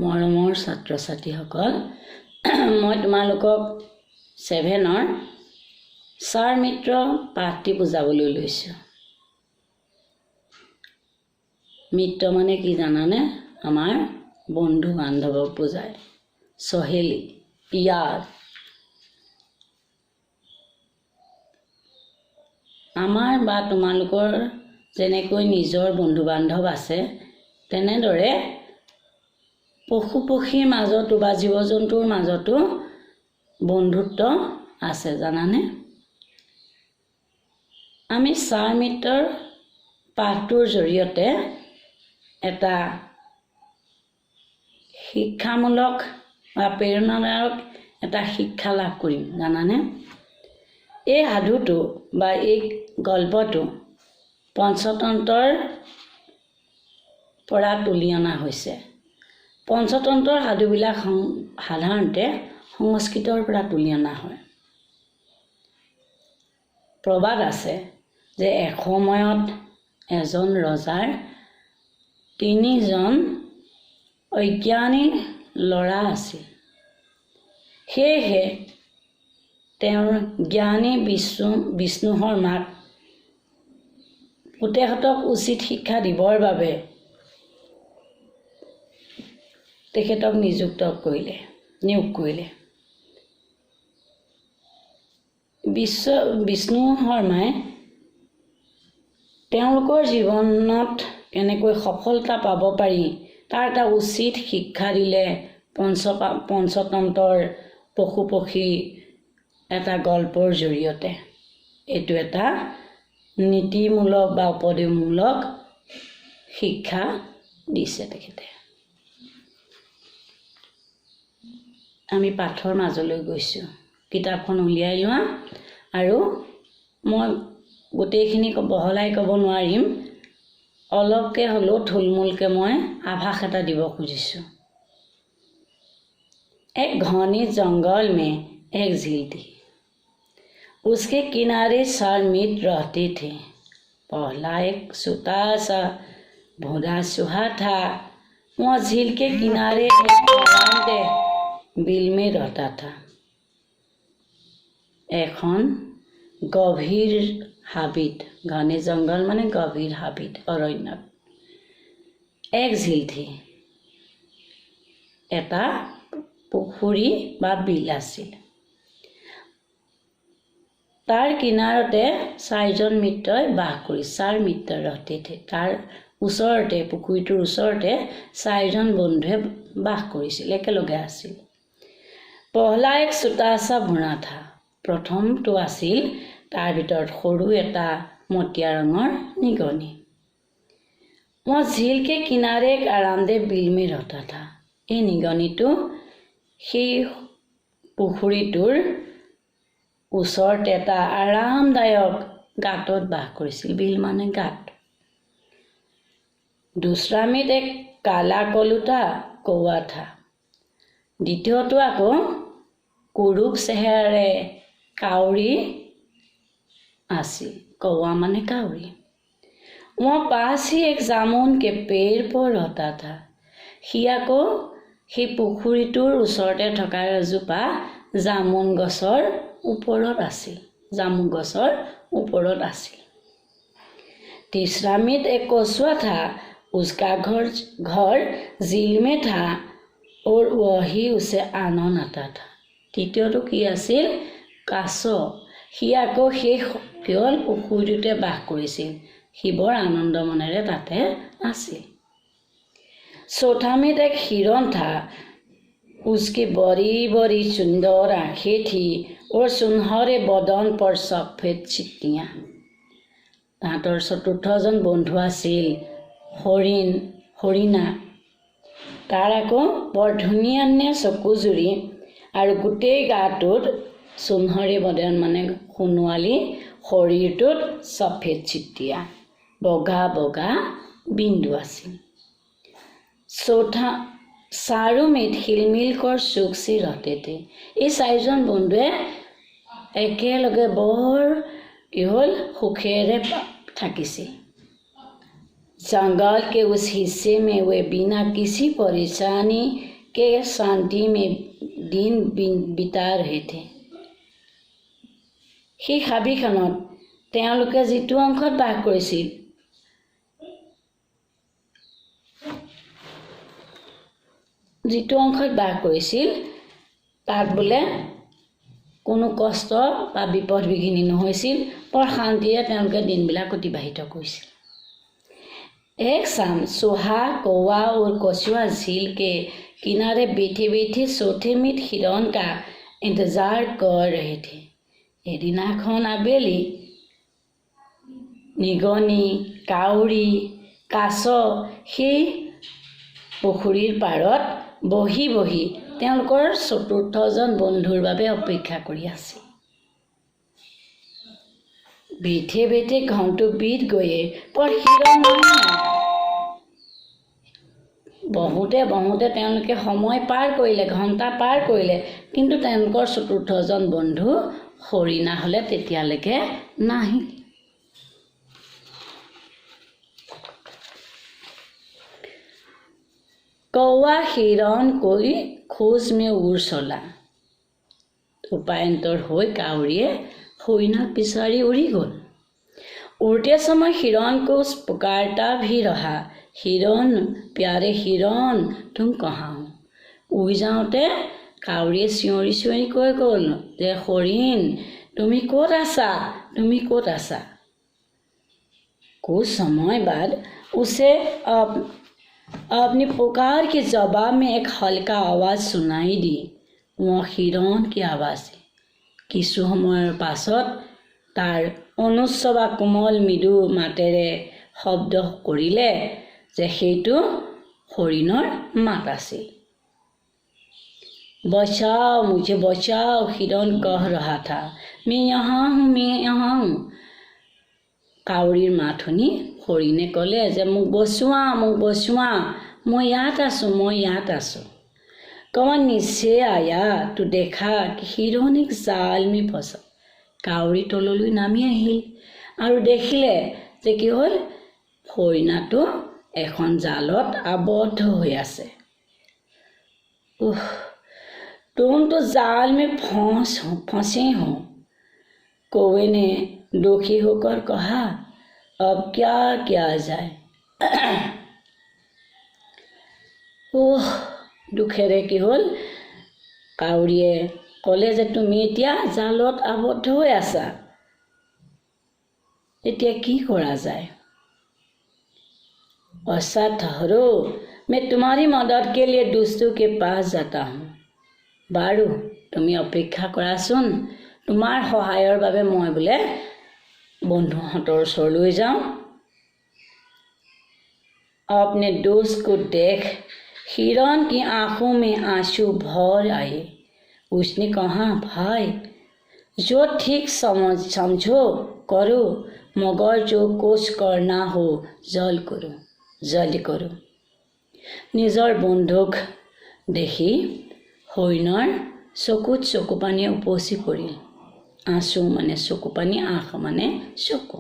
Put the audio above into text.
মৰমৰ ছাত্ৰ ছাত্ৰীসকল, মই তোমালোকক 7ৰ ছাৰ মিত্ৰ পাঠটি বুজাবলৈ লৈছোঁ। মিত্ৰ মানে কি জানানে? আমাৰ বন্ধু বান্ধৱক বুজায়, সহেলি, ইয়াৰ। আমাৰ বা তোমালোকৰ যেনেকৈ নিজৰ বন্ধু বান্ধৱ আছে, তেনেদৰে পশু পক্ষীৰ মাজতো বা জীৱ জন্তুৰ মাজতো বন্ধুত্ব আছে, জানানে? আমি ছাৰ মিত্ৰৰ পাঠটোৰ জৰিয়তে এটা শিক্ষামূলক বা প্ৰেৰণাদায়ক এটা শিক্ষা লাভ কৰিম, জানানে? এই সাধুটো বা এই গল্পটো পঞ্চতন্ত্ৰৰ পৰা তুলি অনা হৈছে। পঞ্চতন্ত্ৰৰ সাধুবিলাক সাধাৰণতে সংস্কৃতৰ পৰা তুলি অনা হয়। প্ৰবাদ আছে যে এসময়ত এজন ৰজাৰ 3জন অজ্ঞানী ল'ৰা আছিল। সেয়েহে তেওঁৰ জ্ঞানী বিষ্ণুহৰ মাক পুতেহঁতক উচিত শিক্ষা দিবৰ বাবে তেখেতক নিয়োগ কৰিলে। বিষ্ণু শৰ্মাই তেওঁলোকৰ জীৱনত কেনেকৈ সফলতা পাব পাৰি তাৰ এটা উচিত শিক্ষা দিলে। পঞ্চতন্ত্ৰৰ পশু পক্ষী এটা গল্পৰ জৰিয়তে এইটো এটা নীতিমূলক বা উপদেশমূলক শিক্ষা দিছে তেখেতে। আমি পাঠৰ মাজলৈ গৈছোঁ। কিতাপখন উলিয়াই লোৱা, আৰু মই গোটেইখিনি বহলাই ক'ব নোৱাৰিম, অলপকৈ হ'লেও থুলমূলকৈ মই আভাস এটা দিব খুজিছোঁ। एक घने जंगल में एक झील थी। उसके किनारे 4 मित्र रहते थे। पहला एक छोटा सा भूरा चूहा था। वह झील के किनारे एक आरामदेह बिल में रहता था। এখন গভীৰ হাবিত, ঘনে জংগল মানে গভীৰ হাবিত, অৰণ্যত, এক ঝিল থি, এটা পুখুৰী বা বিল আছিল। তাৰ কিনাৰতে 4জন মিত্ৰই বাস কৰি, 4 মিত্ৰ ৰহতে থে। তাৰ ওচৰতে, পুখুৰীটোৰ ওচৰতে 4জন বন্ধুৱে বাস কৰিছিল, একেলগে আছিল। পহলা এক छोटा सा भूरा था। প্ৰথমটো আছিল তাৰ ভিতৰত সৰু এটা মটীয়া ৰঙৰ নিগনি। মই झील के किनारे एक आरामदेह बिल में रहता था। এই নিগনিটো সেই পুখুৰীটোৰ ওচৰতে এটা আৰামদায়ক গাঁতত বাস কৰিছিল। বিল মানে গাঁত। दूसरा में एक काला कलुटा कौआ था। দ্বিতীয়টো আকৌ কুৰুপ চেহেৰাৰে কাউৰী আছিল। कौआ माने काउरी। वहाँ पास ही एक जामुन के पेड़ पर रहता था। সি আকৌ সেই পুখুৰীটোৰ ওচৰতে থকা এজোপা জামুন গছৰ ওপৰত আছিল। জামুন গছৰ ওপৰত আছিল। तीसरा में एक कछुआ था। उसका घर झील में था और वही उसे आनंद आता था। তৃতীয়টো কি আছিল? কাছ। সি আকৌ সেই কেৱল পুখুৰীটোতে বাস কৰিছিল। সি বৰ আনন্দ মনেৰে তাতে আছিল। चौथा में एक हिरण था। उसकी बड़ी बड़ी सुंदर आंखें थी और सुनहरे बदन पर सफेद चिट्टियाँ। ताहांतर चतुर्थজন বন্ধু আছিল হৰিণা। তাৰ আকৌ বৰ ধুনীয়া ধুনীয়া চকুজুৰি আৰু গোটেই গাটোত সুনহৰি বদন মানে সোণোৱালী, শৰীৰটোত সফেদ চিট্টিয়া, বগা বগা বিন্দু আছিল। চাৰো মিত হিলমিলকৰ চুক চি ৰহতে। এই 4জন বন্ধুৱে একেলগে বৰ কি হ'ল সুখেৰে থাকিছিল। जंगल के उस हिस्से में वे बिना किसी परेशानी के शांति में दिन बिता रहे थे। সেই হাবিখনত তেওঁলোকে যিটো অংশত বাস কৰিছিল তাত বোলে কোনো কষ্ট বা বিপদ বিঘিনি নহৈছিল। বৰ শান্তিৰে তেওঁলোকে দিনবিলাক অতিবাহিত কৰিছিল। एक शाम सुहा, कौवा और कछुआ झील के किनारे बैठे बैठे चौथे मित हिरण का इंतजार कर रहे थे। एदिनाখন आबेली निगनी, काउरी, काছ সেই পুখুৰীৰ পাৰত বহি বহি তেওঁলোকৰ চতুৰ্থজন বন্ধুৰ বাবে অপেক্ষা কৰি আছিল। बैठे बैठे घंटो बीत गए पर हिरण बहुते बहुते তেওঁলোকে সময় পাৰ কৰিলে, ঘণ্টা পাৰ কৰিলে, কিন্তু তেওঁলোকৰ চতুৰ্থজন বন্ধু হৰিণা হ'লে তেতিয়ালৈকে নাহিল। कौवा हिरण कोई खोज में उड़ चला। उपायंतर हो काउरिये हरिणाक पिछाड़ी उड़ी गल। उड़ते समय हिरण को पुकारता भी रहा, हिरण प्यारे हिरण तुम कहाँ हो। उड़ जाते काउरिये चिঞৰি চিঞৰি কৈ गल जे हरिण तुमी ক'ত आसा, तुमी ক'ত आसा। कुछ समय बाद उसे अपनी पुकार के जवाब में एक हल्का आवाज सुनाई दी। वह हिरण की आवाज थी। কিছু সময়ৰ পাছত তাৰ অনুচ্ছবা কোমল মৃদু মাতেৰে শব্দ কৰিলে যে সেইটো হৰিণৰ মাত আছিল। बचाओ मुझे बचाओ, हिरण कह रहा था। मैं यहाँ हूँ, मैं यहाँ हूँ। কাউৰীৰ মাত শুনি হৰিণে ক'লে যে মোক বচোৱা, মোক বচোৱা, মই ইয়াত আছোঁ, মই ইয়াত আছোঁ। कौवा नीचे आया तो देखा कि हिरण एक जाल में फंसा। काउरी तलলৈ নামি আহিল আৰু দেখিলে যে কি হ'ল হৰিণাটো এখন জালত আবদ্ধ হৈ আছে। तुम तो जाल में फंसे हो। कौवे ने दुखी होकर कहा, अब क्या किया जाए। ओह দুখেৰে কি হ'ল কাউৰীয়ে ক'লে যে তুমি এতিয়া জালত আবদ্ধ হৈ আছা, এতিয়া কি কৰা যায়। अच्छा ठहरो, मैं तुम्हारी मदद के लिए दोस्तों के पास जाता हूँ। বাৰু তুমি অপেক্ষা কৰাচোন, তোমাৰ সহায়ৰ বাবে মই বোলে বন্ধুহঁতৰ ওচৰলৈ যাওঁ। अपने दोस्त को देख हिरण की आंखों में आंसू भर आए। उसने कहा, भाई जो ठीक समझो करो, मगर जो कुछ करना हो जल्दी करो। নিজৰ বন্ধুক দেখি হৰিণৰ চকুত চকুপানী উপচি পৰিল। আঁচু মানে চকুপানী, আঁখ মানে চকু।